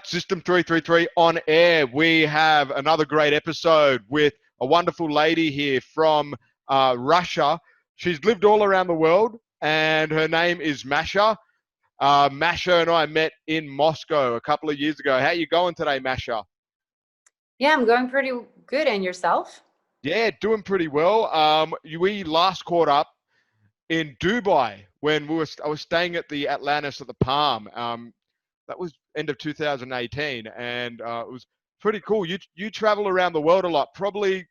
System 333 on air. We have another great episode with a wonderful lady here from Russia. She's lived all around the world, and her name is Masha. Masha and I met in Moscow a couple of years ago. How you going today, Masha? Yeah, I'm going pretty good. And yourself? Yeah, doing pretty well. We last caught up in Dubai when I was staying at the Atlantis at the Palm. That was end of 2018, and it was pretty cool. You travel around the world a lot. Probably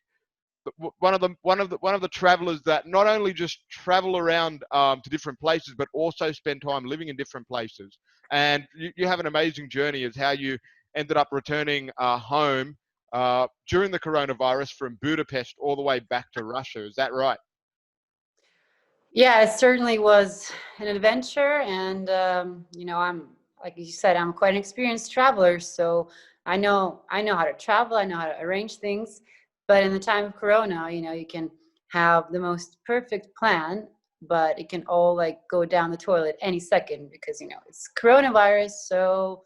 one of the travelers that not only just travel around to different places, but also spend time living in different places. And you have an amazing journey as how you ended up returning home during the coronavirus from Budapest all the way back to Russia. Is that right? Yeah, it certainly was an adventure. And, I'm, like you said, I'm quite an experienced traveler. So I know how to travel. I know how to arrange things. But in the time of Corona, you can have the most perfect plan, but it can all like go down the toilet any second because, it's coronavirus. So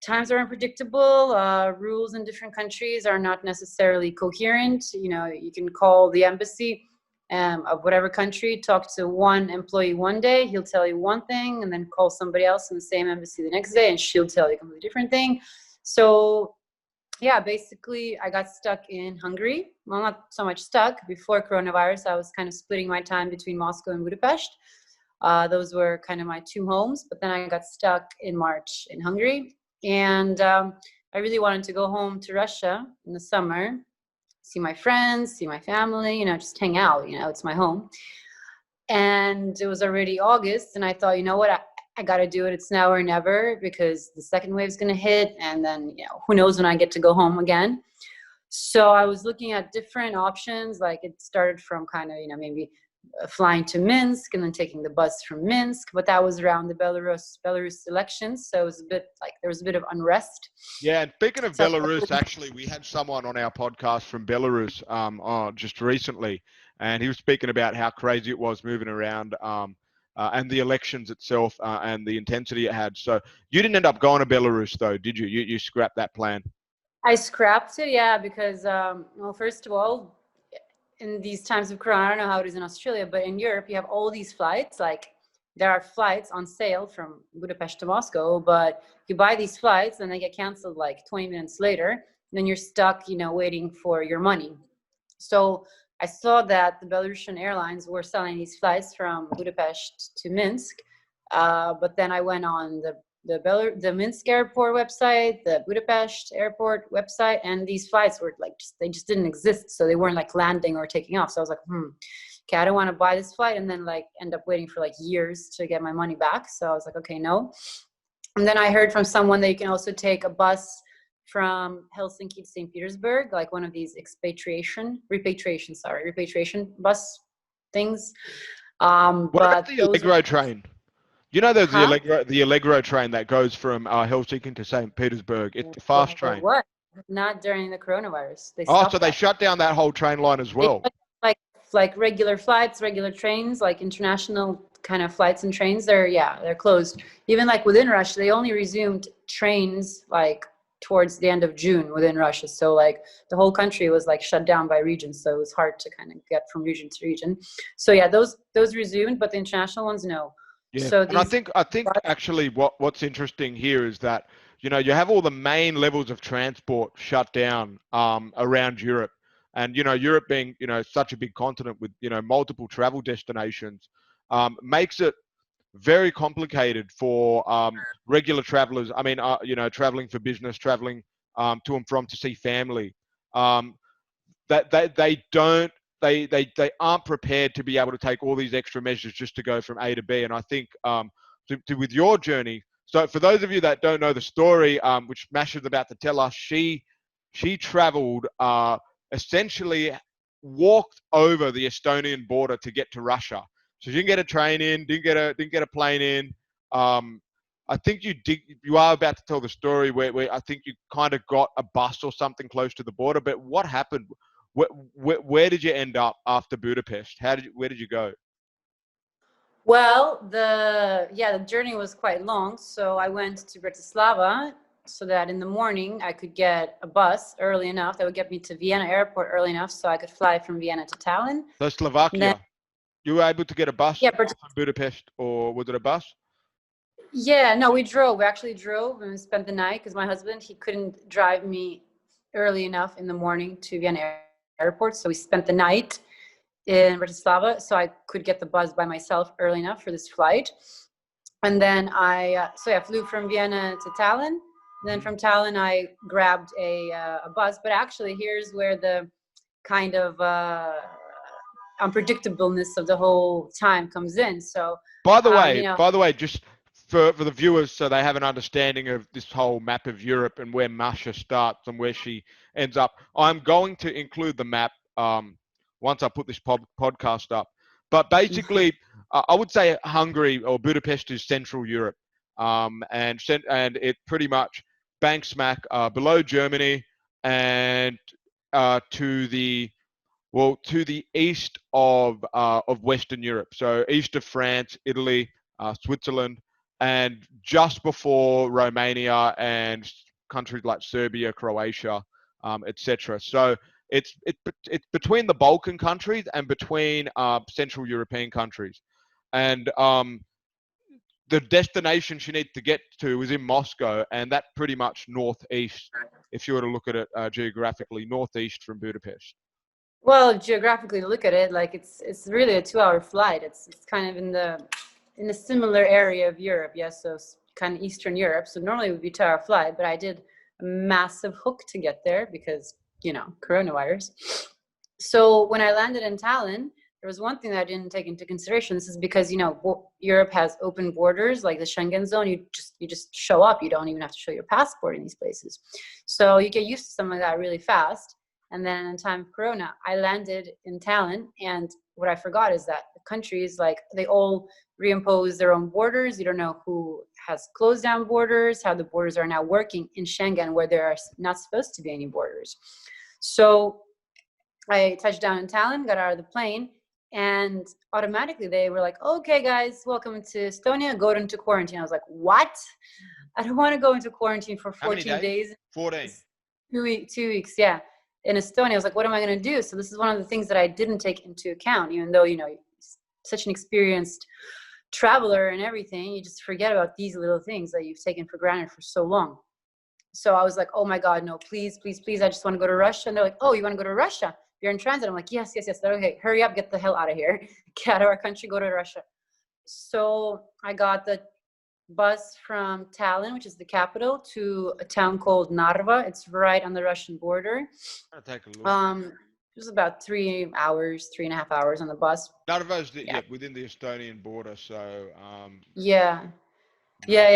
times are unpredictable. Rules in different countries are not necessarily coherent. You can call the embassy of whatever country, talk to one employee one day, he'll tell you one thing, and then call somebody else in the same embassy the next day, and she'll tell you a completely different thing. So, yeah, basically, I got stuck in Hungary. Well, not so much stuck. Before coronavirus, I was kind of splitting my time between Moscow and Budapest. Those were kind of my two homes, but then I got stuck in March in Hungary. And I really wanted to go home to Russia in the summer, see my friends, see my family, just hang out, it's my home. And it was already August, and I thought, you know what, I got to do it. It's now or never, because the second wave is going to hit, and then, who knows when I get to go home again. So I was looking at different options. Like, it started from kind of, maybe flying to Minsk and then taking the bus from Minsk, but that was around the Belarus elections, so it was a bit like there was a bit of unrest. Yeah, and speaking of So Belarus, actually, we had someone on our podcast from Belarus just recently, and he was speaking about how crazy it was moving around and the elections itself and the intensity it had. So you didn't end up going to Belarus, though, did you? You scrapped that plan. I scrapped it, yeah, because well, first of all, in these times of Corona, I don't know how it is in Australia, but in Europe, you have all these flights. Like, there are flights on sale from Budapest to Moscow, but you buy these flights and they get canceled like 20 minutes later. And then you're stuck, waiting for your money. So I saw that the Belarusian airlines were selling these flights from Budapest to Minsk. But then I went on the Minsk airport website, the Budapest airport website, and these flights were like they just didn't exist, so they weren't like landing or taking off. So I was like, okay, I don't want to buy this flight and then like end up waiting for like years to get my money back. So I was like, okay, no. And then I heard from someone that you can also take a bus from Helsinki to St. Petersburg, like one of these repatriation bus things. What about But the those Allegro train? You know, there's huh? the Allegro train that goes from Helsinki to St. Petersburg. It's a fast Well, there train. was not during the coronavirus. They Oh, so stopped they that. shut down that whole train line as They well. shut down, like regular flights, regular trains, like international kind of flights and trains. They're closed. Even like within Russia, they only resumed trains like towards the end of June within Russia. So like the whole country was like shut down by regions. So it was hard to kind of get from region to region. So yeah, those resumed, but the international ones, no. Yeah, So and I these think I think actually what's interesting here is that you have all the main levels of transport shut down around Europe, and Europe being such a big continent with multiple travel destinations makes it very complicated for regular travelers. I mean, traveling for business, traveling to and from to see family. Um, that they don't they aren't prepared to be able to take all these extra measures just to go from A to B. And I think with your journey, so for those of you that don't know the story, which Masha's about to tell us, she traveled essentially walked over the Estonian border to get to Russia. So she didn't get a train in, didn't get a plane in. I think you are about to tell the story where I think you kind of got a bus or something close to the border. But what happened? Where did you end up after Budapest? Where did you go? Well, the journey was quite long. So I went to Bratislava, so that in the morning I could get a bus early enough that would get me to Vienna airport early enough so I could fly from Vienna to Tallinn. So And then, Slovakia. You were able to get a bus yeah, from Budapest, or was it a bus? yeah, no, we drove. We actually drove and we spent the night because my husband, he couldn't drive me early enough in the morning to Vienna airport. So we spent the night in Bratislava so I could get the bus by myself early enough for this flight. And then I flew from Vienna to Tallinn. Then from Tallinn, I grabbed a bus. But actually, here's where the kind of unpredictableness of the whole time comes in. So, By the you know, way, just for the viewers, so they have an understanding of this whole map of Europe and where Masha starts and where she ends up, I'm going to include the map once I put this podcast up. But basically, I would say Hungary or Budapest is Central Europe, and it pretty much bank smack below Germany and to the east of Western Europe, so east of France, Italy, Switzerland, and just before Romania and countries like Serbia, Croatia, etc. So it's between the Balkan countries and between Central European countries, and the destination she needs to get to is in Moscow, and that pretty much northeast, if you were to look at it geographically, northeast from Budapest. well, geographically look at it, like it's really a 2-hour flight. It's kind of in a similar area of Europe, yes, so kind of Eastern Europe. So normally it would be 2-hour flight, but I did a massive hook to get there because, you know, coronavirus. So when I landed in Tallinn, there was one thing that I didn't take into consideration. This is because, you know, Europe has open borders, like the Schengen zone. You just show up. You don't even have to show your passport in these places. So you get used to something like that really fast. And then in time of Corona, I landed in Tallinn. And what I forgot is that the countries, like, they all reimpose their own borders. You don't know who has closed down borders, how the borders are now working in Schengen, where there are not supposed to be any borders. So I touched down in Tallinn, got out of the plane, and automatically they were like, okay, guys, welcome to Estonia, go into quarantine. I was like, what? I don't want to go into quarantine for 14 days. 14. 2 weeks, yeah. In Estonia, I was like, what am I going to do? So this is one of the things that I didn't take into account, even though, you know, such an experienced traveler and everything, you just forget about these little things that you've taken for granted for so long. So I was like, oh my God, no, please, please, please. I just want to go to Russia. And they're like, oh, you want to go to Russia? You're in transit. I'm like, yes, yes, yes. They're okay, hurry up, get the hell out of here. Get out of our country, go to Russia. So I got the bus from Tallinn, which is the capital, to a town called Narva. It's right on the Russian border. I'll take a look. It was about 3 hours, 3.5 hours on the bus. Narva's within the Estonian border, so yeah.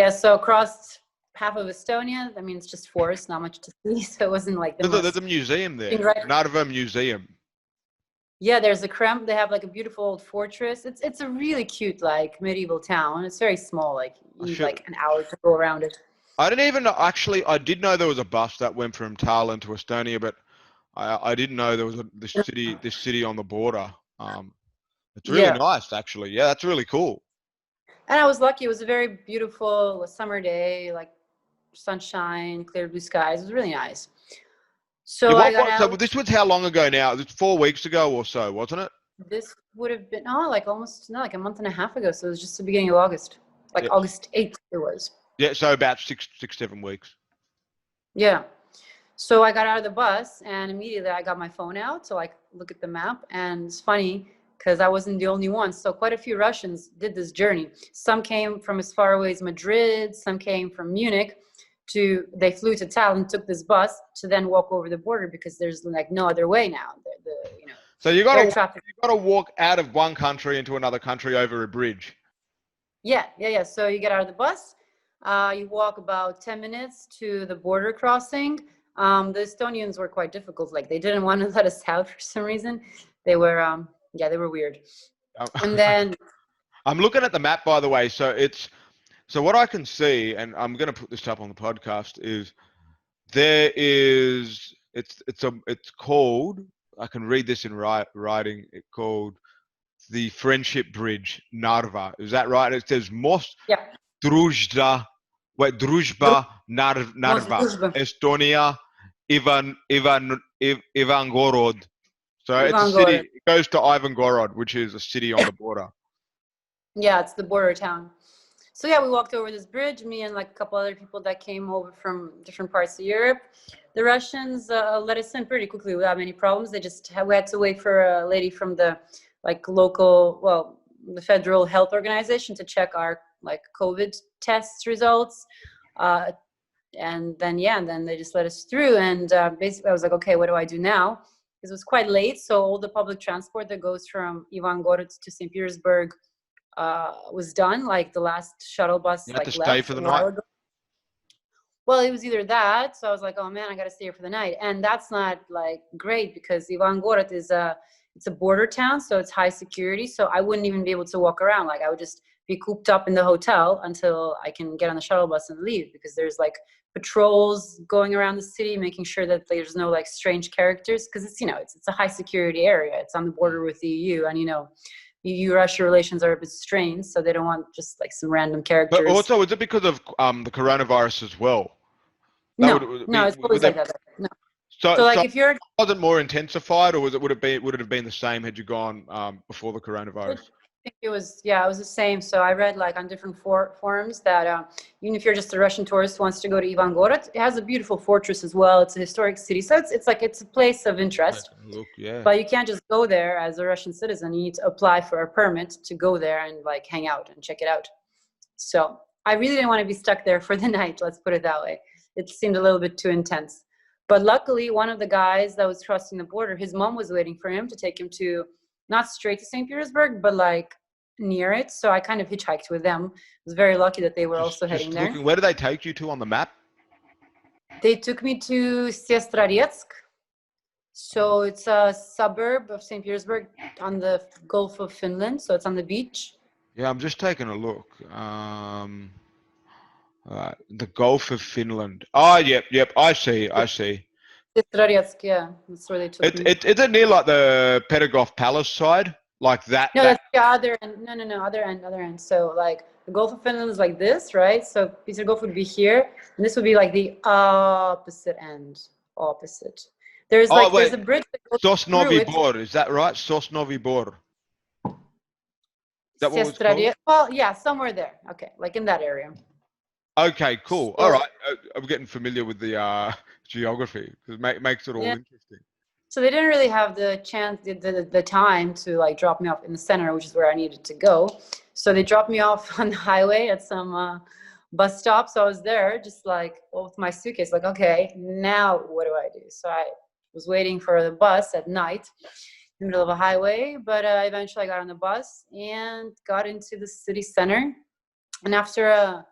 So across half of Estonia, I mean, it's just forest, not much to see. So it wasn't like there's a museum there, right. Narva Museum. Yeah, there's a Kremlin. They have like a beautiful old fortress. It's a really cute, like, medieval town. It's very small. Like, you need like an hour to go around it. I didn't even know, actually, I did know there was a bus that went from Tallinn to Estonia, but I didn't know there was this city on the border. It's really nice, actually. Yeah, that's really cool. And I was lucky. It was a very beautiful summer day, like sunshine, clear blue skies. It was really nice. So I got out. So this was how long ago now? It was 4 weeks ago or so, wasn't it? This would have been like a month and a half ago. So it was just the beginning of August, like August 8th it was. Yeah, so about 7 weeks. Yeah. So I got out of the bus and immediately I got my phone out to like look at the map. And it's funny because I wasn't the only one. So quite a few Russians did this journey. Some came from as far away as Madrid. Some came from Munich. They flew to Tallinn, took this bus to then walk over the border because there's like no other way now. So you got to walk out of one country into another country over a bridge. Yeah. So you get out of the bus, you walk about 10 minutes to the border crossing. The Estonians were quite difficult. Like, they didn't want to let us out for some reason. They were they were weird. And then I'm looking at the map, by the way. So what I can see, and I'm going to put this up on the podcast, is it's called, I can read this in writing, it's called the Friendship Bridge, Narva. Is that right? It says Most Druzhda Wait, Druzhba, Most Narva, Druzhba. Estonia, Ivangorod. So it's a city. Ivangorod. It goes to Ivangorod, which is a city on the border. Yeah, it's the border town. So yeah, we walked over this bridge, me and like a couple other people that came over from different parts of Europe. The Russians let us in pretty quickly without many problems. We had to wait for a lady from the like local, well, the federal health organization to check our like COVID test results. And then they just let us through. And basically I was like, okay, what do I do now? Because it was quite late. So all the public transport that goes from Ivangorod to St. Petersburg was done. Like the last shuttle bus You had to like stay left for the a night. while ago. Well, it was either that. So I was like, oh man, I got to stay here for the night. And that's not like great because Ivangorod is it's a border town. So it's high security. So I wouldn't even be able to walk around. Like I would just be cooped up in the hotel until I can get on the shuttle bus and leave, because there's like patrols going around the city, making sure that there's no like strange characters. Cause it's, it's a high security area. It's on the border with the EU, and EU-Russia relations are a bit strained. So they don't want just like some random characters. But also, is it because of the coronavirus as well? No, it's always like that. No. So like if you're, was it more intensified, or would it have been the same had you gone before the coronavirus? I think it was the same. So I read like on different forums that even if you're just a Russian tourist who wants to go to Ivangorod, it has a beautiful fortress as well. It's a historic city, so it's a place of interest. Look, yeah. But you can't just go there as a Russian citizen. You need to apply for a permit to go there and like hang out and check it out. So I really didn't want to be stuck there for the night. Let's put it that way. It seemed a little bit too intense. But luckily, one of the guys that was crossing the border, his mom was waiting for him to take him to, not straight to St. Petersburg, but like near it. So I kind of hitchhiked with them. I was very lucky that they were also heading there. Where did they take you to on the map? They took me to Sestrorецk. So it's a suburb of St. Petersburg on the Gulf of Finland. So it's on the beach. Yeah, I'm just taking a look. The Gulf of Finland. Oh, yep. I see. Sestrorецk, yeah, that's where they took me. Is it near like the Pedagog Palace side, like that? No, that's the other end. No, other end. So like the Gulf of Finland is like this, right? So Peter Gulf would be here, and this would be like the opposite end. Opposite. There's there's a bridge that goes Sosnovyj Bor, is that right? Sosnovyj Bor. That what it's called? Well, yeah, somewhere there. Okay, like in that area. Okay, cool. All right, I'm getting familiar with the geography, because it makes it all interesting. So they didn't really have the chance, the time to like drop me off in the center, which is where I needed to go. So they dropped me off on the highway at some bus stop. So I was there just like with my suitcase, like, okay, now what do I do? So I was waiting for the bus at night in the middle of a highway, but eventually I got on the bus and got into the city center. And after a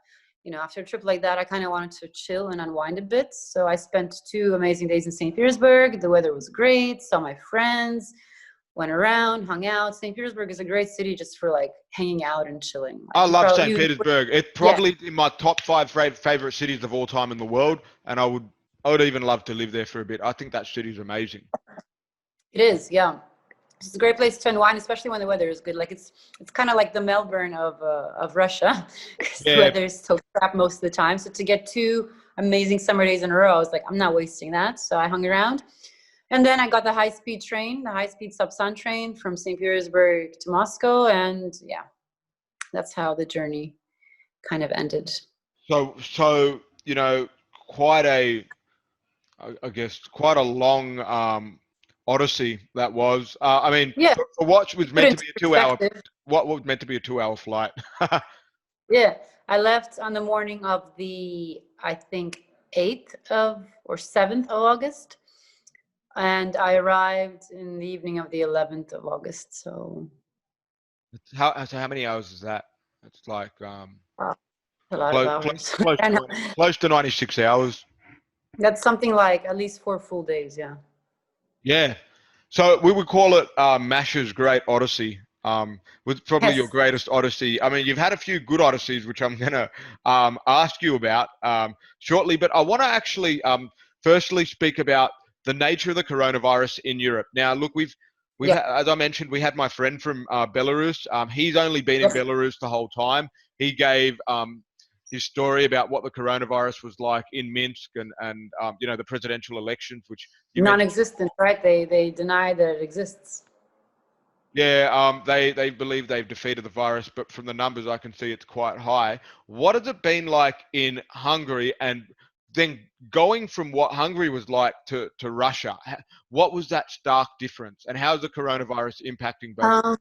trip like that, I kind of wanted to chill and unwind a bit. So I spent 2 amazing days in St. Petersburg. The weather was great. Saw my friends, went around, hung out. St. Petersburg is a great city just for like hanging out and chilling. Like, I love St. Petersburg. It's probably in my top 5 favorite cities of all time in the world. And I would even love to live there for a bit. I think that city's amazing. It is, yeah. It's a great place to unwind, especially when the weather is good. Like it's kind of like the Melbourne of Russia, because the weather is so crap most of the time. So to get 2 amazing summer days in a row, I was like, I'm not wasting that. So I hung around, and then I got the high-speed Sapsan train from St. Petersburg to Moscow, and yeah, that's how the journey kind of ended. So quite a long odyssey that was. I mean, for what was meant to be a 2-hour, what was meant to be a 2-hour flight. Yeah, I left on the morning of the, I think, 8th or 7th of August, and I arrived in the evening of the 11th of August. So how many hours is that? It's like a lot of hours. Close to 96 hours. That's something like at least 4 full days. Yeah. Yeah, so we would call it Masha's Great Odyssey. Was probably your greatest odyssey. I mean, you've had a few good odysseys, which I'm gonna ask you about shortly. But I want to actually firstly speak about the nature of the coronavirus in Europe. Now, look, as I mentioned, we had my friend from Belarus. He's only been in Belarus the whole time. He gave his story about what the coronavirus was like in Minsk and you know, the presidential elections, which you mentioned. Non-existent, right? They deny that it exists. Yeah, they believe they've defeated the virus, but from the numbers I can see it's quite high. What has it been like in Hungary, and then going from what Hungary was like to Russia? What was that stark difference, and how is the coronavirus impacting both?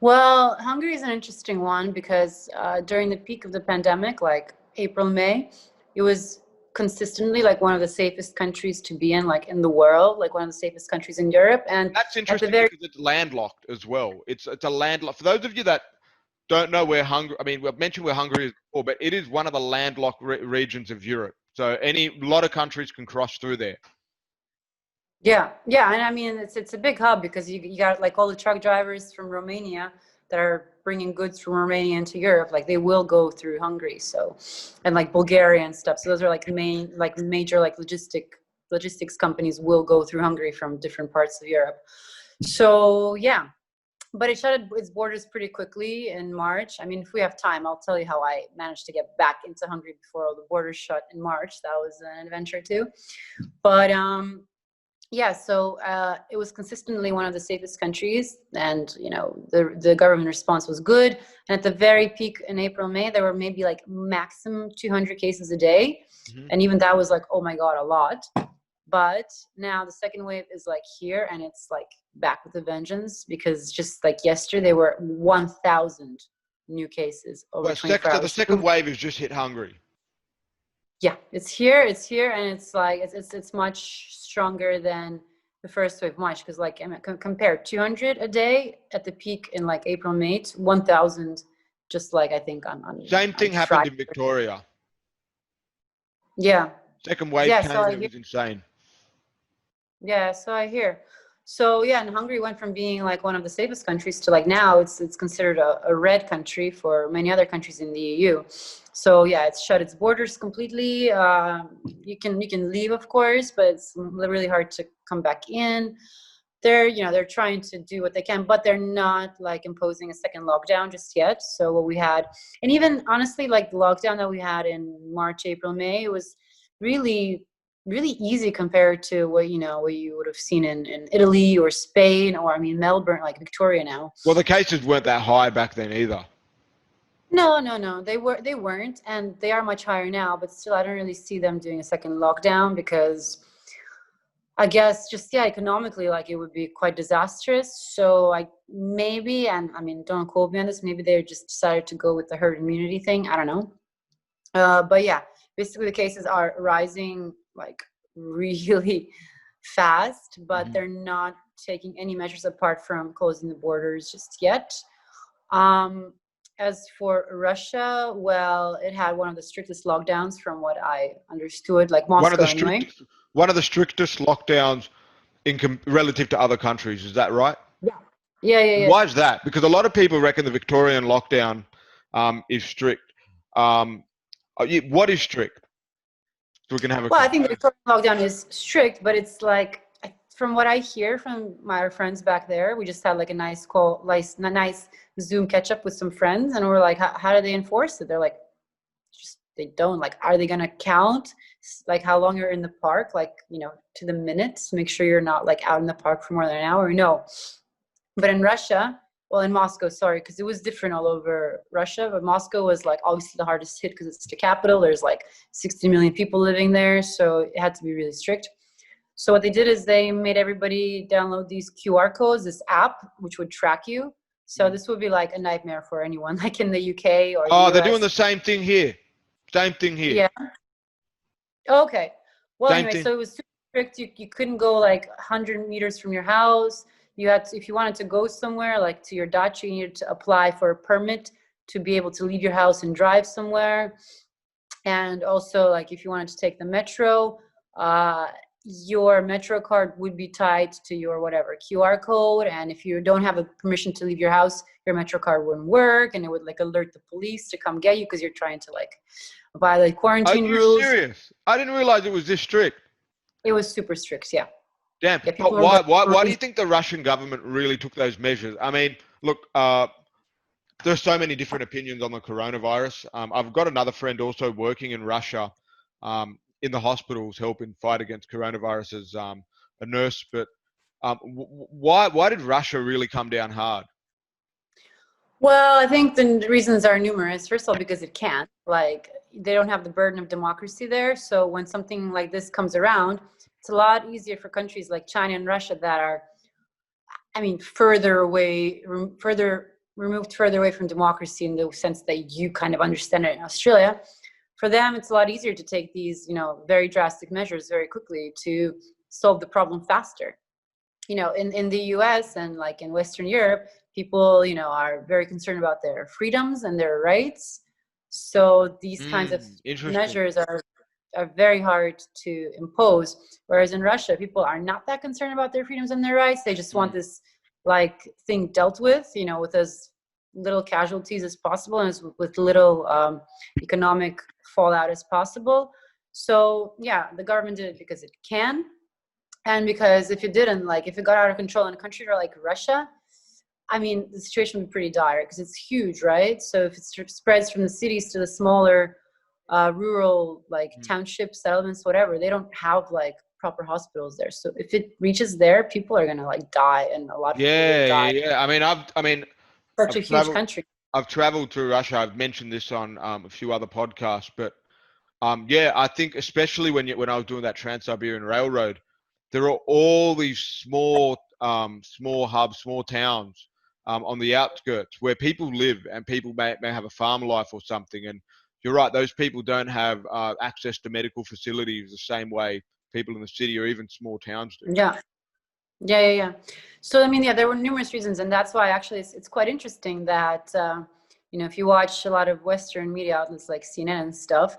Well, Hungary is an interesting one because during the peak of the pandemic, like April, May, it was consistently like one of the safest countries to be in, like in the world, like one of the safest countries in Europe. And That's at the interesting very because it's landlocked as well. It's a landlocked. For those of you that don't know where Hungary, I mean, we've mentioned where Hungary is before, but it is one of the landlocked regions of Europe. So a lot of countries can cross through there. yeah, and I mean it's a big hub because you got like all the truck drivers from Romania that are bringing goods from Romania into Europe, like they will go through Hungary. So, and like Bulgaria and stuff. So those are like major like logistics companies will go through Hungary from different parts of Europe. So yeah, but it shut its borders pretty quickly in March. I mean, if we have time, I'll tell you how I managed to get back into Hungary before all the borders shut in March. That was an adventure too. But yeah, so it was consistently one of the safest countries, and you know the government response was good. And at the very peak in April, May, there were maybe like maximum 200 cases a day, and even that was like, oh my god, a lot. But now the second wave is like here, and it's like back with a vengeance because just like yesterday there were 1,000 new cases over 24 hours. So the second wave has just hit Hungary. Yeah, it's here, and it's like it's much stronger than the first wave, much, because like I mean, compare 200 a day at the peak in like April, May, 1,000 just like I think on Same thing happened in Victoria. Yeah. Second wave came and it was insane. Yeah, so I hear. So yeah, and Hungary went from being like one of the safest countries to like now it's considered a red country for many other countries in the EU. So yeah, it's shut its borders completely. You can leave, of course, but it's really hard to come back in. They're trying to do what they can, but they're not like imposing a second lockdown just yet. So what we had, and even honestly, like the lockdown that we had in March, April, May, it was really easy compared to what you would have seen in Italy or Spain, or I mean Melbourne, like Victoria now. Well, the cases weren't that high back then either. No, they weren't, and they are much higher now, but still I don't really see them doing a second lockdown because I guess just economically like it would be quite disastrous. So maybe, and I mean don't quote me on this, maybe they just decided to go with the herd immunity thing. I don't know. But yeah, basically the cases are rising like really fast, but they're not taking any measures apart from closing the borders just yet. As for Russia, well, it had one of the strictest lockdowns from what I understood, like Moscow anyway. One of the strictest lockdowns relative to other countries, is that right? Yeah. Why is that? Because a lot of people reckon the Victorian lockdown is strict. What is strict? So we can have I think the Victorian lockdown is strict, but it's like, from what I hear from my friends back there, we just had like a nice nice Zoom catch up with some friends, and we're like, how do they enforce it? They're like, they don't. Like, are they gonna count like how long you're in the park, like to the minutes, make sure you're not like out in the park for more than an hour? No. But in Russia, well, in Moscow, sorry, because it was different all over Russia, but Moscow was like obviously the hardest hit because it's the capital. There's like 60 million people living there, so it had to be really strict. So what they did is they made everybody download these QR codes, this app, which would track you. So this would be like a nightmare for anyone, like in the UK or the US. They're doing the same thing here. Same thing here. Yeah. Okay. Well, anyway, so it was super strict. You couldn't go like 100 meters from your house. You had to, if you wanted to go somewhere, like to your dacha, you needed to apply for a permit to be able to leave your house and drive somewhere. And also, like if you wanted to take the metro, your metro card would be tied to your whatever QR code, and if you don't have a permission to leave your house, your metro card wouldn't work, and it would like alert the police to come get you because you're trying to like violate quarantine rules. Are you serious? I didn't realize it was this strict. It was super strict, yeah. Damn. Yeah, why do you think the Russian government really took those measures? I mean, look, there's so many different opinions on the coronavirus. I've got another friend also working in Russia, in the hospitals helping fight against coronavirus as a nurse. But why did Russia really come down hard? Well, I think the reasons are numerous. First of all, because it can't. Like, they don't have the burden of democracy there. So when something like this comes around, it's a lot easier for countries like China and Russia that are, I mean, further away, further away from democracy in the sense that you kind of understand it in Australia. For them, it's a lot easier to take these, very drastic measures very quickly to solve the problem faster. In the US and like in Western Europe, people, are very concerned about their freedoms and their rights. So these kinds of Interesting. measures are very hard to impose. Whereas in Russia, people are not that concerned about their freedoms and their rights. They just want this like thing dealt with, with as little casualties as possible and with little economic fallout as possible. So yeah, the government did it because it can. And because if it didn't, like if it got out of control in a country like Russia, I mean, the situation would be pretty dire because it's huge, right? So if it spreads from the cities to the smaller rural, like townships, settlements, whatever, they don't have like proper hospitals there. So if it reaches there, people are gonna like die, and a lot of people will die. Yeah. Such a I've huge traveled. country. I've traveled to Russia. I've mentioned this on a few other podcasts, but yeah, I think especially when I was doing that Trans-Siberian Railroad, there are all these small hubs, small towns on the outskirts where people live and people may have a farm life or something. And you're right, those people don't have access to medical facilities the same way people in the city or even small towns do. Yeah. So I mean, yeah, there were numerous reasons, and that's why actually it's quite interesting that if you watch a lot of Western media outlets like CNN and stuff,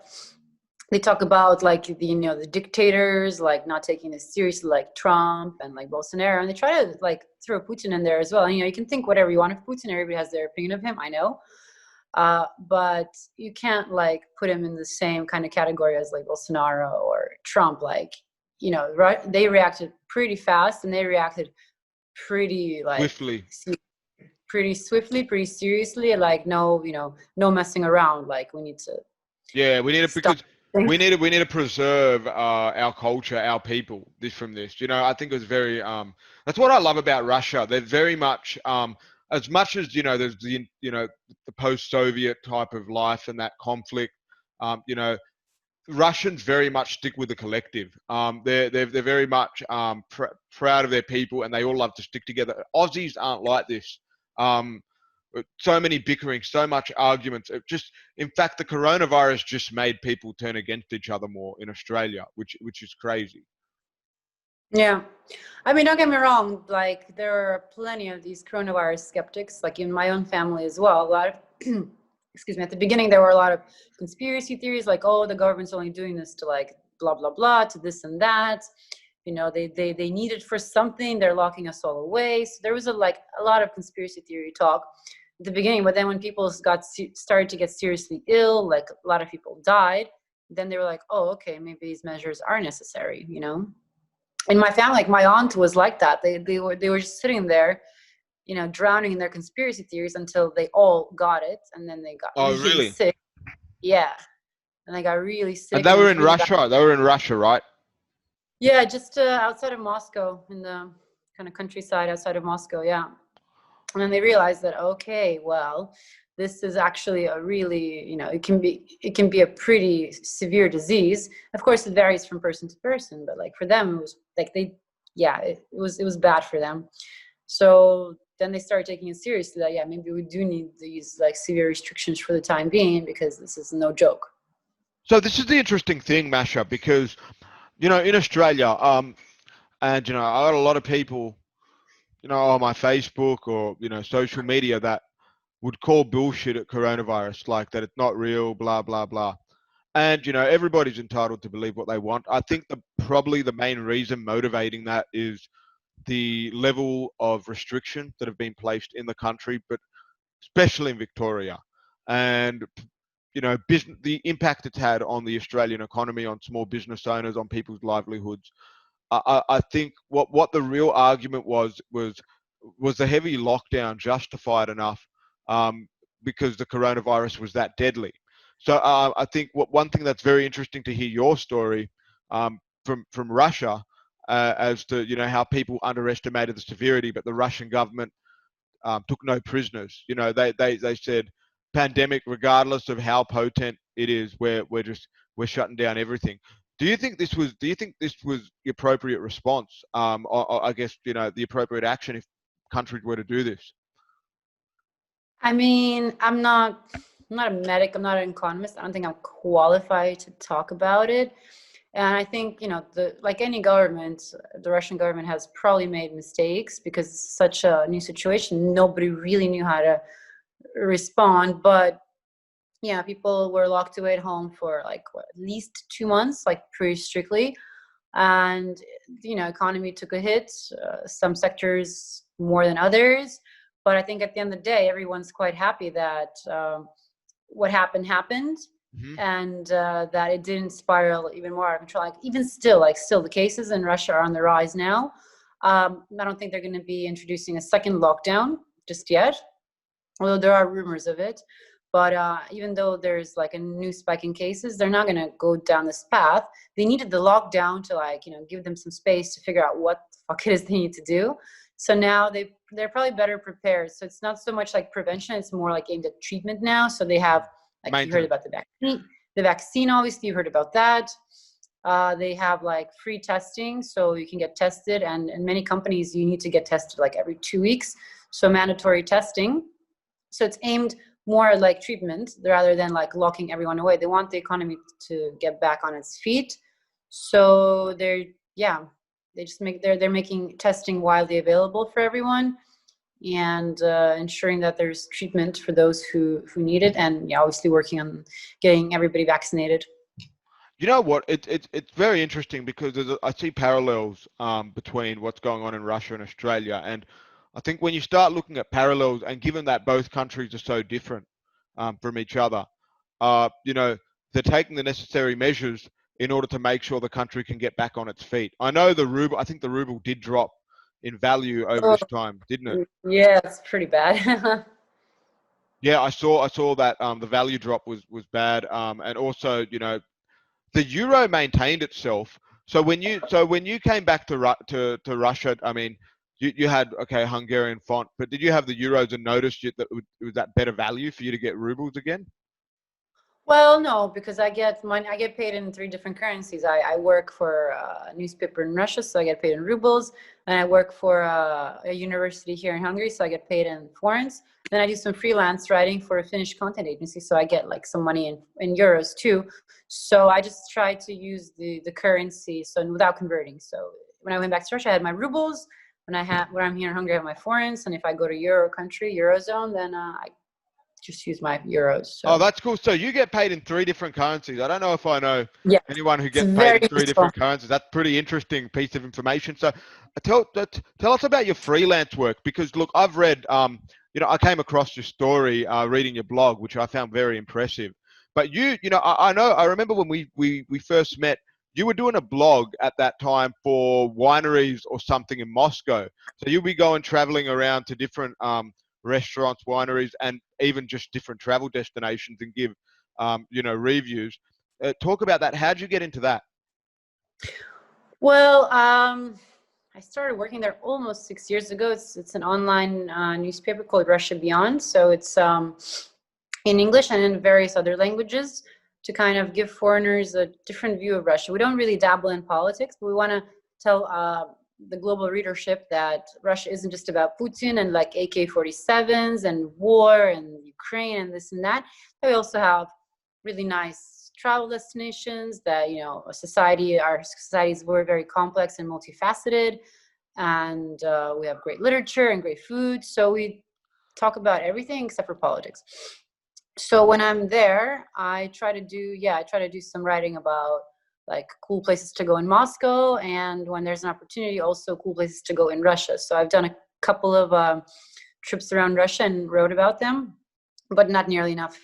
they talk about like the dictators like not taking this seriously, like Trump and like Bolsonaro, and they try to like throw Putin in there as well. And, you can think whatever you want of Putin. Everybody has their opinion of him. I know, but you can't like put him in the same kind of category as like Bolsonaro or Trump. Like, right? They reacted pretty fast, and they reacted pretty like Swiftly. pretty swiftly, pretty seriously. Like no, no messing around. Like we need to. Yeah, we need to Stop. because we need to preserve our culture, our people. From this, I think it was very. That's what I love about Russia. They're very much as there's the post-Soviet type of life and that conflict. Russians very much stick with the collective. They're very much proud of their people, and they all love to stick together. Aussies aren't like this. Um, so many bickering, so much arguments. In fact, the coronavirus just made people turn against each other more in Australia, which is crazy. Yeah. I mean, don't get me wrong, like there are plenty of these coronavirus skeptics, like in my own family as well. A lot of, excuse me, at the beginning, there were a lot of conspiracy theories, like, oh, the government's only doing this to like blah, blah, blah, to this and that. They need it for something. They're locking us all away. So there was a lot of conspiracy theory talk at the beginning. But then when people started to get seriously ill, like a lot of people died, then they were like, oh, okay, maybe these measures are necessary, In my family, like my aunt was like that. They were just sitting there, drowning in their conspiracy theories until they all got it, and then they got Oh, really really? sick. Yeah, and they got really And sick, they and it were was in really bad. Russia. They were in Russia, right? Yeah, just outside of Moscow, in the kind of countryside outside of Moscow. Yeah, and then they realized that okay, well, this is actually a really, it can be a pretty severe disease. Of course, it varies from person to person, but like for them, it was like it was bad for them. So then they started taking it seriously. That maybe we do need these like severe restrictions for the time being because this is no joke. So this is the interesting thing, Masha, because in Australia, and I got a lot of people, on my Facebook or social media that would call bullshit at coronavirus, like that it's not real, blah blah blah. And everybody's entitled to believe what they want. I think probably the main reason motivating that is the level of restriction that have been placed in the country, but especially in Victoria, and the impact it's had on the Australian economy, on small business owners, on people's livelihoods. I think what the real argument was the heavy lockdown justified enough, because the coronavirus was that deadly. So I think one thing that's very interesting to hear your story from Russia, as to how people underestimated the severity, but the Russian government took no prisoners. They said pandemic, regardless of how potent it is, we're shutting down everything. Do you think this was the appropriate response? Or I guess the appropriate action if countries were to do this. I mean, I'm not a medic, I'm not an economist. I don't think I'm qualified to talk about it. And I think, like any government, the Russian government has probably made mistakes because it's such a new situation. Nobody really knew how to respond. But yeah, people were locked away at home for like at least 2 months, like pretty strictly. And, economy took a hit, some sectors more than others. But I think at the end of the day, everyone's quite happy that what happened, Hmm. and that it didn't spiral even more out of control. Like even still, the cases in Russia are on the rise now. I don't think they're going to be introducing a second lockdown just yet, although there are rumors of it. But even though there's like a new spike in cases, they're not going to go down this path. They needed the lockdown to give them some space to figure out what the fuck it is they need to do. So now they're probably better prepared. So it's not so much like prevention; it's more like aimed at treatment now. So they have, like, you heard Maintenance. about the vaccine. The vaccine, obviously, you heard about that. They have like free testing, so you can get tested, and in many companies you need to get tested like every 2 weeks. So mandatory testing. So it's aimed more like treatment rather than like locking everyone away. They want the economy to get back on its feet. So they just they're making testing widely available for everyone, and ensuring that there's treatment for those who need it, and yeah, obviously working on getting everybody vaccinated. You know what? It's very interesting because I see parallels between what's going on in Russia and Australia, and I think when you start looking at parallels, and given that both countries are so different from each other, you know, they're taking the necessary measures in order to make sure the country can get back on its feet. I know the ruble. I think the ruble did drop in value over Oh, this time, didn't it? yeah, it's pretty bad. Yeah, I saw that the value drop was bad, and also the euro maintained itself. So when you came back to Russia, I mean, you had okay Hungarian font, but did you have the euros and noticed that it was that better value for you to get rubles again? Well, no, because I get money. I get paid in three different currencies. I work for a newspaper in Russia, so I get paid in rubles. And I work for a university here in Hungary, so I get paid in forints. Then I do some freelance writing for a Finnish content agency, so I get like some money in euros too. So I just try to use the currency, so without converting. So when I went back to Russia, I had my rubles. When I'm here in Hungary, I have my forints. And if I go to Euro country, Eurozone, then I just use my euros. Oh, So that's cool. So you get paid in three different currencies. I don't know if I know yeah, anyone who it's gets paid in very three useful. different currencies. That's pretty interesting piece of information. So tell us about your freelance work because look, I've read, I came across your story reading your blog, which I found very impressive. But I know, I remember when we first met, you were doing a blog at that time for wineries or something in Moscow. So you'll be going traveling around to different restaurants, wineries, and even just different travel destinations and give, reviews. Talk about that. How'd you get into that? Well, I started working there almost 6 years ago. It's an online newspaper called Russia Beyond. So it's in English and in various other languages to kind of give foreigners a different view of Russia. We don't really dabble in politics, but we want to tell the global readership that Russia isn't just about Putin and like AK-47s and war and Ukraine and this and that. But we also have really nice travel destinations that, our society is very, very complex and multifaceted. And we have great literature and great food. So we talk about everything except for politics. So when I'm there, I try to do some writing about like cool places to go in Moscow, and when there's an opportunity, also cool places to go in Russia. So I've done a couple of trips around Russia and wrote about them, but not nearly enough,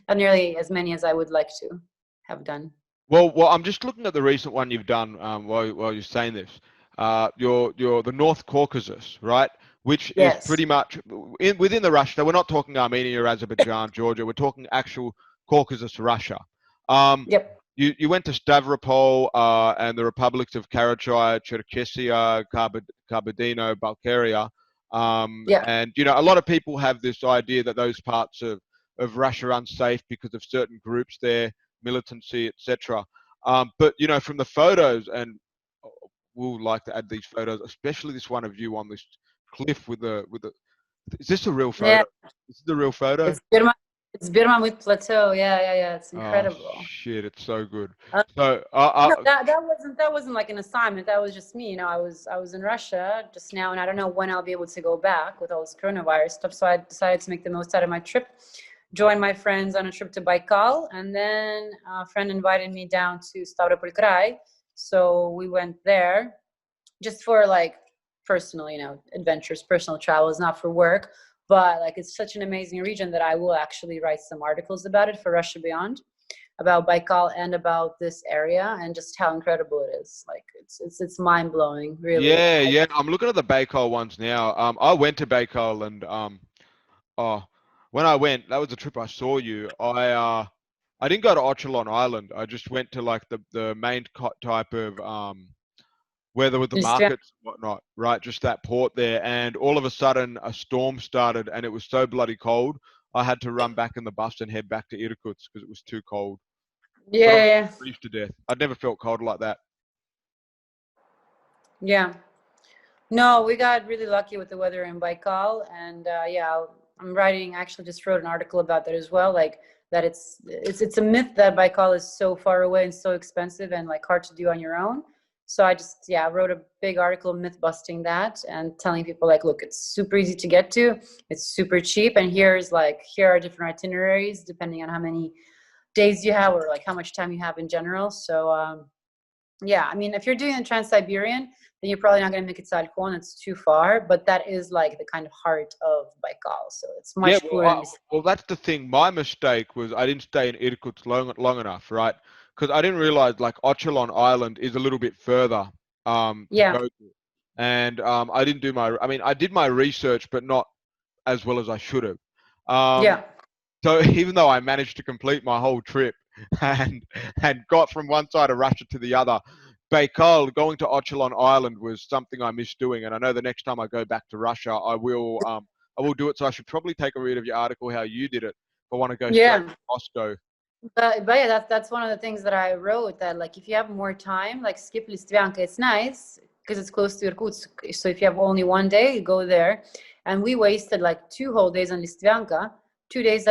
not nearly as many as I would like to have done. Well, I'm just looking at the recent one you've done while you're saying this. You're the North Caucasus, right? which is Yes. pretty much within the Russia. We're not talking Armenia, Azerbaijan, Georgia. We're talking actual Caucasus, Russia. Yep. You went to Stavropol and the republics of Karachay, Cherkessia, Kabardino-Balkaria. Yeah. And, you know, a lot of people have this idea that those parts of Russia are unsafe because of certain groups there, militancy, etc. But, you know, from the photos, and we'll like to add these photos, especially this one of you on this cliff with the, is this a real Yeah. photo? Is this the real photo? It's Birman with plateau. Yeah. It's Oh, incredible. shit, it's so good. Uh, So, no, that wasn't like an assignment. That was just me. You know, I was in Russia just now, and I don't know when I'll be able to go back with all this coronavirus stuff. So I decided to make the most out of my trip. Join my friends on a trip to Baikal, and then a friend invited me down to Stavropol Krai. So we went there just for like personal, you know, adventures, personal travels, not for work. But like it's such an amazing region that I will actually write some articles about it for Russia Beyond, about Baikal and about this area and just how incredible it is. Like it's mind blowing, really. yeah. I'm looking at the Baikal ones now. I went to Baikal and oh, when I went, that was the trip I saw you. I didn't go to Ochelon Island. I just went to like the main type of where there were the Just, yeah. markets and whatnot, right? Just that port there, and all of a sudden a storm started, and it was so bloody cold. I had to run back in the bus and head back to Irkutsk because it was too cold. But I Yeah. freezed to death. I'd never felt cold like that. Yeah. No, we got really lucky with the weather in Baikal, and yeah, I'm writing. Actually, just wrote an article about that as well. Like that, it's a myth that Baikal is so far away and so expensive and like hard to do on your own. So I just wrote a big article myth busting that and telling people like, look, it's super easy to get to, it's super cheap, and here are different itineraries depending on how many days you have or like how much time you have in general. So yeah, I mean, if you're doing the Trans-Siberian, then you're probably not going to make it to Alkhon. It's too far, but that is like the kind of heart of Baikal. So it's Yeah, much cooler. well, that's the thing. My mistake was I didn't stay in Irkutsk long enough, right? Because I didn't realize like Ochelon Island is a little bit further to Yeah, go to, and I didn't do my. I mean, I did my research, but not as well as I should have. Um, yeah, so even though I managed to complete my whole trip and got from one side of Russia to the other, Baikal, going to Ochelon Island was something I missed doing, and I know the next time I go back to Russia, I will do it. So I should probably take a read of your article how you did it. If I want to go straight yeah. to Moscow. But yeah, that's one of the things that I wrote, that like if you have more time, like skip Listvianka. It's nice because it's close to Irkutsk. So if you have only one day, you go there. And we wasted like 2 whole days on Listvianka. 2 days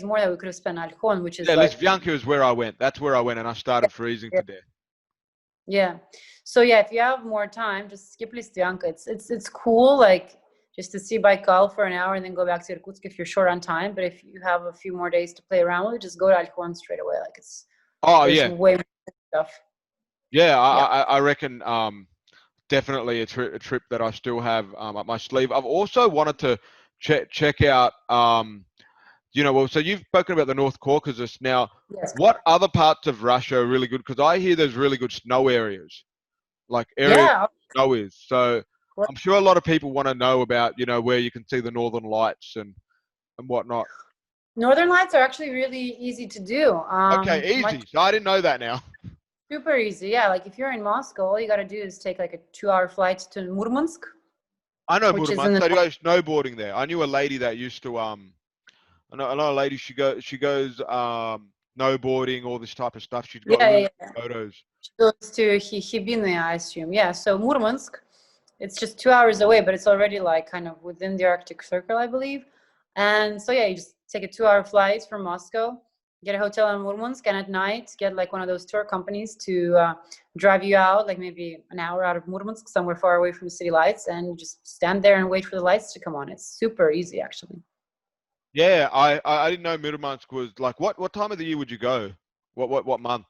more that we could have spent on Alkhon, which is Yeah, like Lisvyanka is where I went. That's where I went, and I started freezing yeah. to death. Yeah. So yeah, if you have more time, just skip Listvianka. It's cool, like just to see Baikal for an hour and then go back to Irkutsk if you're short on time. But if you have a few more days to play around with, just go to Alkhon straight away. Like Oh there's yeah, way more stuff. yeah. Yeah. I reckon definitely a trip that I still have up my sleeve. I've also wanted to check out you know, well, so you've spoken about the North Caucasus. Now, Yes. what other parts of Russia are really good? Because I hear there's really good snow areas, like areas Yeah. where snow is. So I'm sure a lot of people want to know about, you know, where you can see the Northern Lights and whatnot. Northern Lights are actually really easy to do. Okay, Much easy. So I didn't know that now. super easy. Yeah. Like if you're in Moscow, all you got to do is take like a 2 hour flight to Murmansk, I know which is in Murmansk. the I do go snowboarding there. I knew a lady that used to I know a lady. She goes snowboarding, all this type of stuff. She's got really yeah. good photos. Goes to Hibina, I assume. Yeah. So Murmansk, it's just 2 hours away, but it's already like kind of within the Arctic Circle, I believe. And so yeah, you just take a 2 hour flight from Moscow, get a hotel in Murmansk, and at night get like one of those tour companies to drive you out, like maybe an hour out of Murmansk, somewhere far away from the city lights, and you just stand there and wait for the lights to come on. It's super easy, actually. Yeah, I didn't know Murmansk was like what time of the year would you go? What month?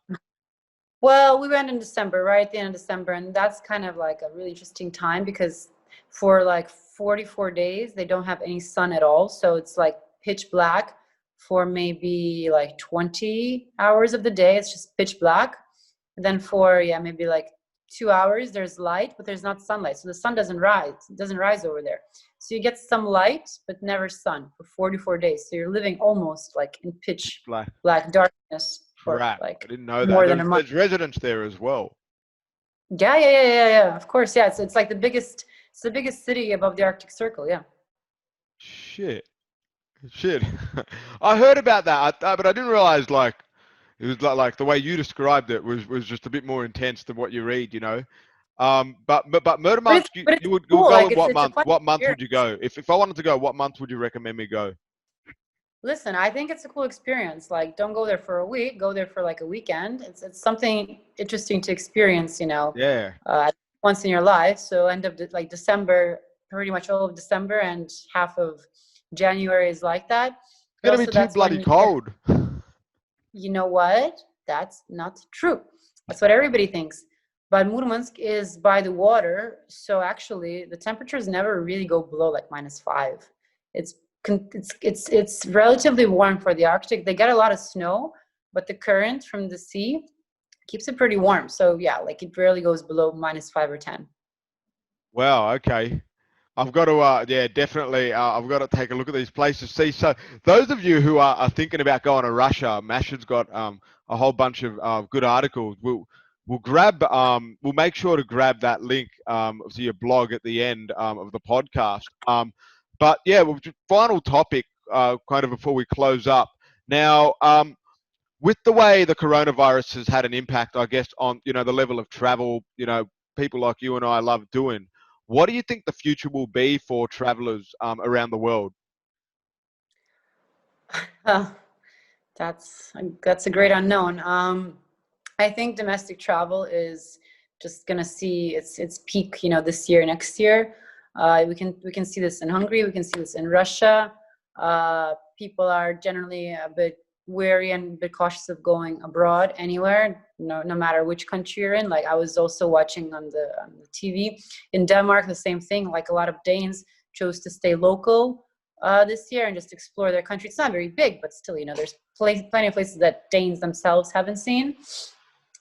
Well, we went in December, right at the end of December, and that's kind of like a really interesting time because for like 44 days they don't have any sun at all, so it's like pitch black for maybe like 20 hours of the day. It's just pitch black. And then for maybe like 2 hours there's light, but there's not sunlight, so the sun doesn't rise. It doesn't rise over there. So you get some light, but never sun for 44 days. So you're living almost like in pitch black darkness for Crap. like I didn't know that. more than a month. There's residents there as well. Yeah. Of course, yeah. It's like it's the biggest city above the Arctic Circle. Yeah. Shit. I heard about that, but I didn't realize like it was like the way you described it was just a bit more intense than what you read, you know. But Murmansk, But it's you would cool. go Like in what it's a month? fun What month would you experience. go? If I wanted to go, what month would you recommend me go? Listen, I think it's a cool experience. Like, don't go there for a week. Go there for like a weekend. It's something interesting to experience. Yeah. Once in your life. So end of like December, pretty much all of December and half of January is like that. It's But gonna be also too that's bloody when cold. you know what? That's not true. That's what everybody thinks. But Murmansk is by the water, so actually the temperatures never really go below like -5. It's it's relatively warm for the Arctic. They get a lot of snow, but the current from the sea keeps it pretty warm. So yeah, like it rarely goes below -5 or 10. Wow. Okay. I've got to, yeah, definitely. I've got to take a look at these places. See, so those of you who are thinking about going to Russia, Masha's got a whole bunch of good articles. We'll make sure to grab that link to your blog at the end of the podcast. But yeah, final topic, kind of before we close up. Now, with the way the coronavirus has had an impact, I guess, on the level of travel, people like you and I love doing. What do you think the future will be for travelers around the world? Uh, that's a great unknown. I think domestic travel is just gonna see its peak, this year, next year. We can see this in Hungary. We can see this in Russia. People are generally a bit wary and a bit cautious of going abroad anywhere, no matter which country you're in. Like I was also watching on the TV in Denmark, the same thing. Like a lot of Danes chose to stay local this year and just explore their country. It's not very big, but still, there's plenty of places that Danes themselves haven't seen.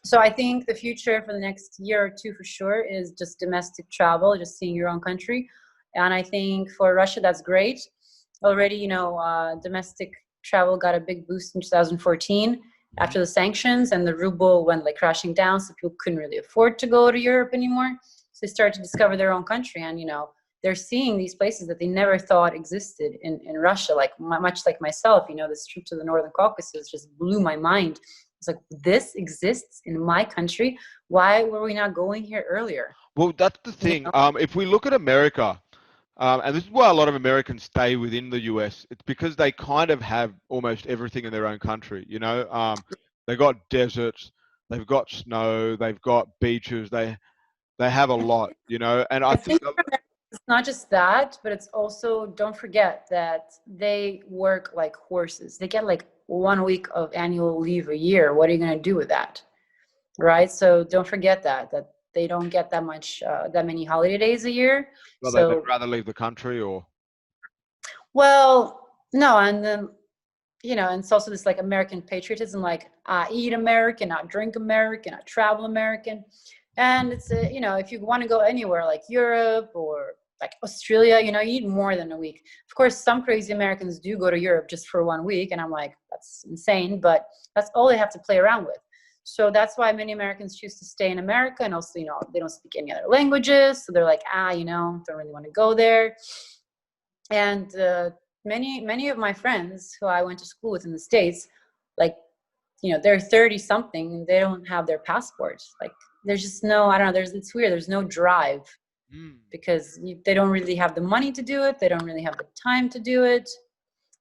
So I think the future for the next year or two for sure is just domestic travel, just seeing your own country. And I think for Russia, that's great. Already, domestic travel got a big boost in 2014 after the sanctions, and the ruble went like crashing down, so people couldn't really afford to go to Europe anymore. So they started to discover their own country, and they're seeing these places that they never thought existed in Russia. Like much like myself, this trip to the Northern Caucasus just blew my mind. It's like, this exists in my country. Why were we not going here earlier? Well, that's the thing. If we look at America, and this is why a lot of Americans stay within the US, it's because they kind of have almost everything in their own country. They've got deserts, they've got snow, they've got beaches, they have a lot, and I think it's not just that, but it's also, don't forget that they work like horses. They get like 1 week of annual leave a year. What are you going to do with that? Right? So don't forget that they don't get that many holiday days a year. well, So they'd rather leave the country or. well, no, and then and it's also this like American patriotism, like I eat American, I drink American, I travel American. And it's if you want to go anywhere like Europe or like Australia, you need more than a week. Of course, some crazy Americans do go to Europe just for 1 week, and I'm like, that's insane, but that's all they have to play around with. So that's why many Americans choose to stay in America. And also, they don't speak any other languages, so they're like, don't really want to go there. And many of my friends who I went to school with in the States, like, they're 30 something and they don't have their passports. Like, there's just no, I don't know, it's weird. There's no drive because they don't really have the money to do it. They don't really have the time to do it.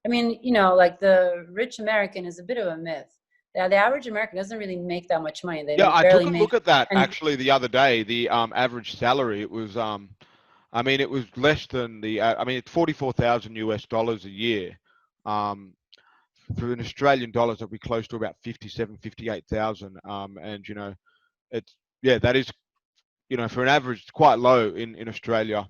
I mean, like the rich American is a bit of a myth. The average American doesn't really make that much money. They I barely took a look at that actually the other day. The average salary, it was it was less than it's $44,000 a year. For an Australian dollars, that'd be close to about 58,000. And it's that is for an average, it's quite low in Australia.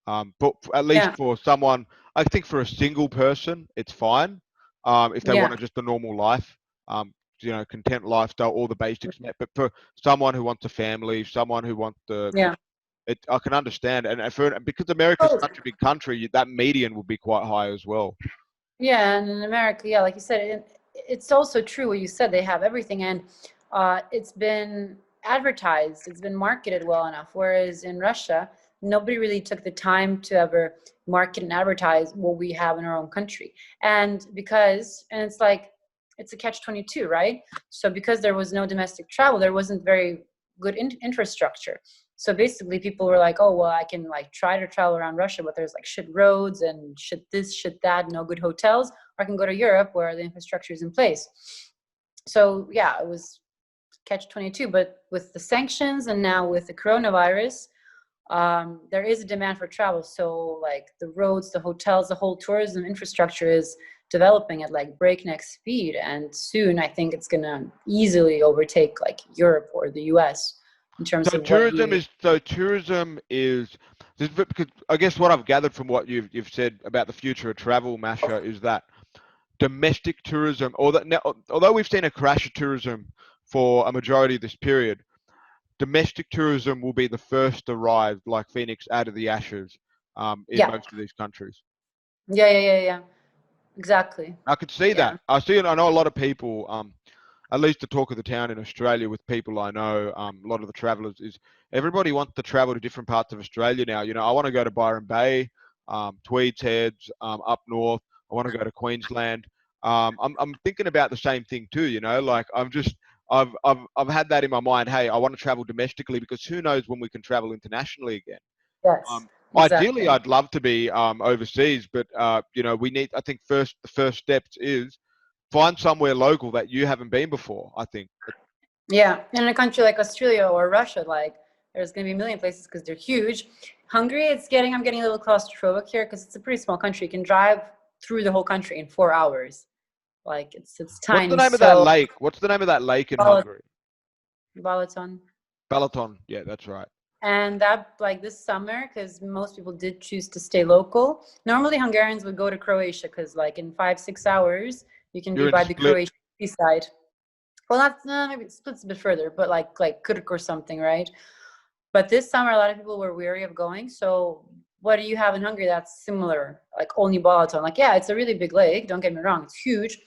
But at least for someone, I think for a single person, it's fine. If they want just a normal life, content lifestyle, all the basics met. But for someone who wants a family, someone who wants I can understand, and because America's Oh, such a big country, that median would be quite high as well. yeah, and in America, yeah, like you said, it's also true what you said. They have everything, and it's been advertised, it's been marketed well enough. Whereas in Russia, nobody really took the time to ever market and advertise what we have in our own country. And it's like, it's a catch-22, right? So because there was no domestic travel, there wasn't very good infrastructure. So basically people were like, oh, well, I can like try to travel around Russia, but there's like shit roads and shit this, shit that, no good hotels. Or I can go to Europe where the infrastructure is in place. So yeah, it was catch-22. But with the sanctions and now with the coronavirus, there is a demand for travel. So like the roads, the hotels, the whole tourism infrastructure is developing at like breakneck speed. And soon I think it's gonna easily overtake like Europe or the US in terms So of what tourism we. is because I guess what I've gathered from what you've said about the future of travel, Masha, is that domestic tourism, although we've seen a crash of tourism for a majority of this period, domestic tourism will be the first to rise, like Phoenix out of the ashes, in Yeah, most of these countries. yeah. Exactly. I could see Yeah. that. I know a lot of people, at least the talk of the town in Australia with people I know, a lot of the travelers is everybody wants to travel to different parts of Australia now. I want to go to Byron Bay, Tweeds Heads, up north. I want to go to Queensland. I'm thinking about the same thing too. Like I've had that in my mind. Hey, I want to travel domestically because who knows when we can travel internationally again. Yes, Ideally, exactly. I'd love to be overseas, but we need. I think the first steps is find somewhere local that you haven't been before. I think. Yeah. In a country like Australia or Russia, like there's going to be a million places because they're huge. Hungary, I'm getting a little claustrophobic here because it's a pretty small country. You can drive through the whole country in 4 hours. Like it's What's the tiny. name of that So lake? What's the name of that lake in Bal- Hungary? Balaton. Balaton. Yeah, that's right. And that, like this summer, because most people did choose to stay local. Normally, Hungarians would go to Croatia because, like, in 5, 6 hours, you can be You're in by the Split. Croatian seaside. Well, not maybe Split's a bit further, but like Kurk or something, right? But this summer, a lot of people were weary of going. So, what do you have in Hungary that's similar? Like only Balaton. Like, yeah, it's a really big lake. Don't get me wrong, it's huge.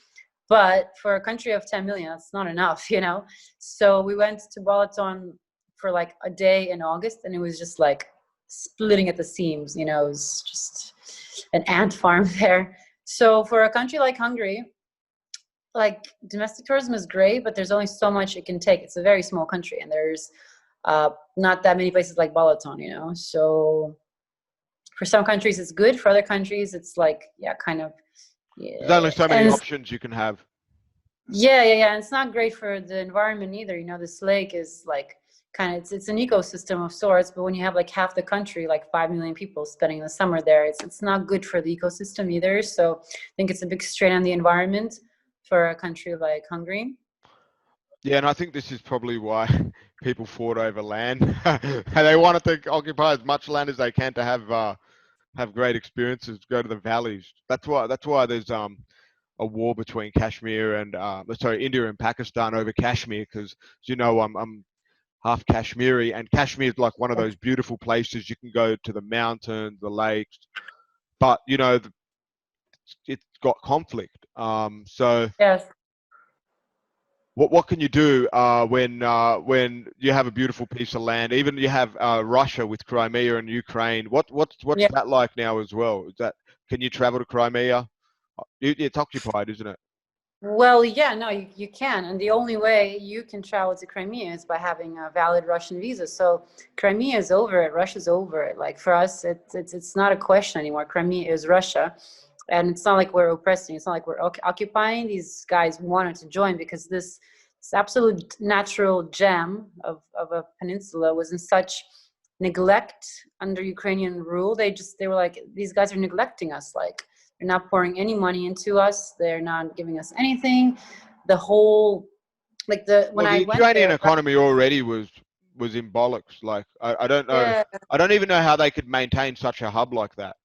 But for a country of 10 million, that's not enough, you know? So we went to Balaton for like a day in August, and it was just like splitting at the seams, you know? It was just an ant farm there. So for a country like Hungary, like domestic tourism is great, but there's only so much it can take. It's a very small country, and there's not that many places like Balaton, you know? So for some countries, it's good. For other countries, it's like, yeah, kind of, There's only yeah. so many And options you can have. yeah. And it's not great for the environment either. You know, this lake is like kind of it's an ecosystem of sorts, but when you have like half the country, like 5 million people spending the summer there, it's not good for the ecosystem either. So I think it's a big strain on the environment for a country like Hungary. Yeah, and I think this is probably why people fought over land. And they wanted to occupy as much land as they can to have great experiences, go to the valleys. That's why there's a war between Kashmir and India and Pakistan over Kashmir because I'm half Kashmiri, and Kashmir is like one of those beautiful places you can go to the mountains, the lakes, but it's got conflict. So Yes. what can you do when you have a beautiful piece of land? Even you have Russia with Crimea and Ukraine. What's Yeah. that like now as well? Can you travel to Crimea? It's occupied, isn't it? Well, yeah, no, you can. And the only way you can travel to Crimea is by having a valid Russian visa. So Crimea is over it. Russia's over it. Like for us, it's not a question anymore. Crimea is Russia. And it's not like we're oppressing. It's not like we're occupying. These guys wanted to join because this absolute natural gem of a peninsula was in such neglect under Ukrainian rule. They were like, these guys are neglecting us. Like, they're not pouring any money into us. They're not giving us anything. The whole, like when Well, the I went Ukrainian there, economy already was in bollocks. Like I don't know. yeah, I don't even know how they could maintain such a hub like that.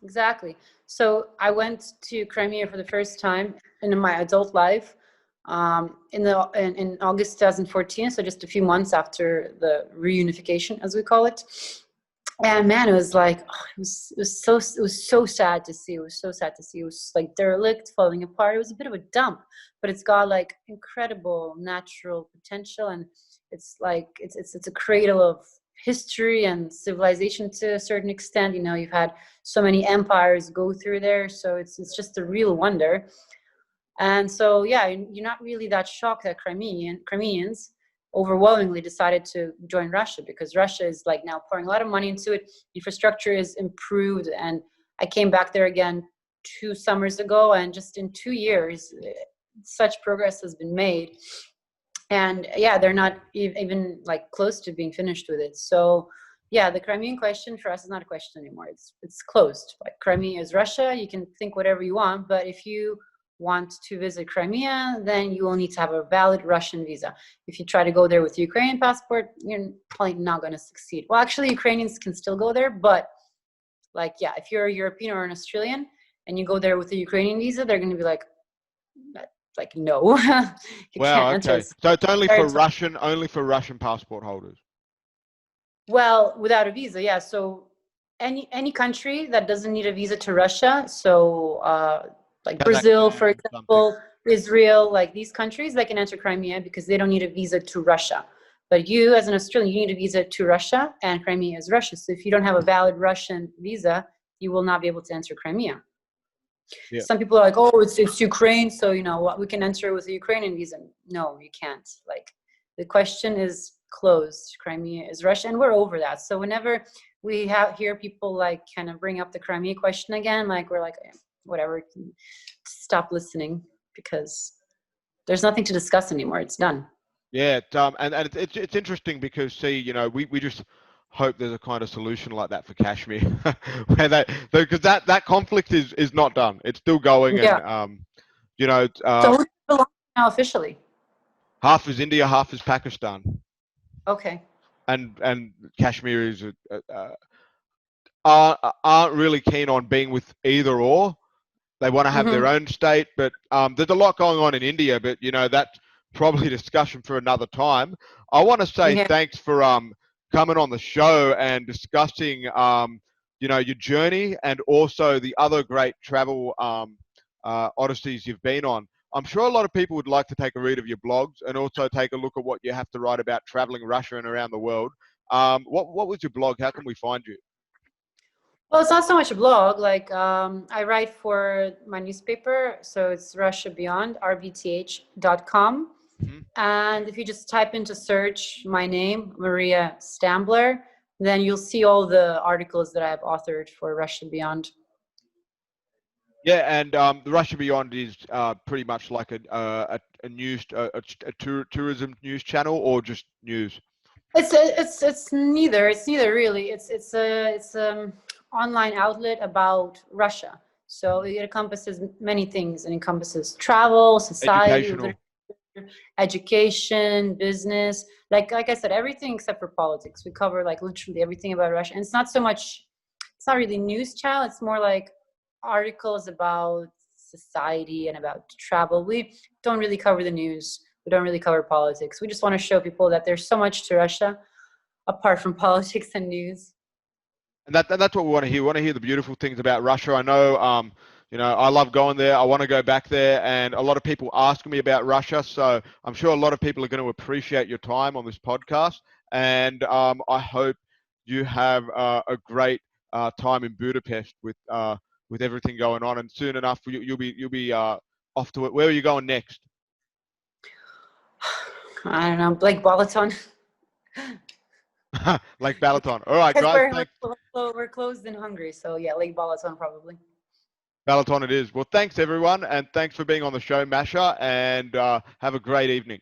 exactly. So I went to Crimea for the first time in my adult life. in August 2014, so just a few months after the reunification, as we call it. And man, it was like, oh, it was so sad to see. It was so sad to see. It was like derelict, falling apart. It was a bit of a dump, but it's got like incredible natural potential, and it's like it's a cradle of history and civilization to a certain extent. You know, you've had so many empires go through there, so it's just a real wonder. And so, yeah, you're not really that shocked that Crimeans overwhelmingly decided to join Russia, because Russia is like now pouring a lot of money into it. Infrastructure is improved. And I came back there again 2 summers ago, and just in 2 years, such progress has been made. And yeah, they're not even like close to being finished with it. So yeah, the Crimean question for us is not a question anymore. It's closed. Like, Crimea is Russia. You can think whatever you want, but if you want to visit Crimea, then you will need to have a valid Russian visa. If you try to go there with a Ukrainian passport, you're probably not going to succeed. Well, actually, Ukrainians can still go there, but like, yeah, if you're a European or an Australian and you go there with a Ukrainian visa, they're going to be like no, you Wow. can't. Okay. So it's only for Russian passport holders. Well, without a visa, yeah. So any country that doesn't need a visa to Russia, so like Brazil, for example, Israel, like these countries, they can enter Crimea because they don't need a visa to Russia. But you, as an Australian, you need a visa to Russia, and Crimea is Russia. So if you don't have a valid Russian visa, you will not be able to enter Crimea. Yeah. Some people are like, oh, it's Ukraine, so you know what, we can enter with a Ukrainian visa. No, you can't. Like, the question is closed. Crimea is Russia, and we're over that. So whenever we hear people like kind of bring up the Crimea question again, like, we're like, whatever, stop listening, because there's nothing to discuss anymore. It's done. Yeah, and it's interesting because, see, you know, we just hope there's a kind of solution like that for Kashmir, where because that conflict is not done. It's still going, yeah. And you know. So who belongs now officially? Half is India, half is Pakistan. Okay. And Kashmir is aren't really keen on being with either or. They want to have their own state, but there's a lot going on in India. But you know, that's probably a discussion for another time. I want to say thanks for coming on the show and discussing you know, your journey and also the other great travel odysseys you've been on. I'm sure a lot of people would like to take a read of your blogs and also take a look at what you have to write about traveling Russia and around the world. What was your blog? How can we find you? Well, it's not so much a blog. Like, I write for my newspaper, so it's Russia Beyond, rbth.com. And if you just type into search my name, Maria Stambler, then you'll see all the articles that I've authored for Russia Beyond. Yeah, and the Russia Beyond is pretty much like a news, a tourism news channel, or just news. It's neither. It's neither really. It's online outlet about Russia. So it encompasses many things. It encompasses travel, society, education, business. Like I said, everything except for politics. We cover like literally everything about Russia. And it's not really news channel. It's more like articles about society and about travel. We don't really cover the news. We don't really cover politics. We just want to show people that there's so much to Russia apart from politics and news. And that's what we want to hear. We want to hear the beautiful things about Russia. I know, you know, I love going there. I want to go back there. And a lot of people ask me about Russia. So I'm sure a lot of people are going to appreciate your time on this podcast. And I hope you have a great time in Budapest with everything going on. And soon enough, you'll be off to it. Where are you going next? I don't know, Lake Balaton. Lake Balaton. All right, guys. We're closed in Hungary, so yeah, Lake Balaton probably. Balaton it is. Well, thanks everyone, and thanks for being on the show, Masha, and have a great evening.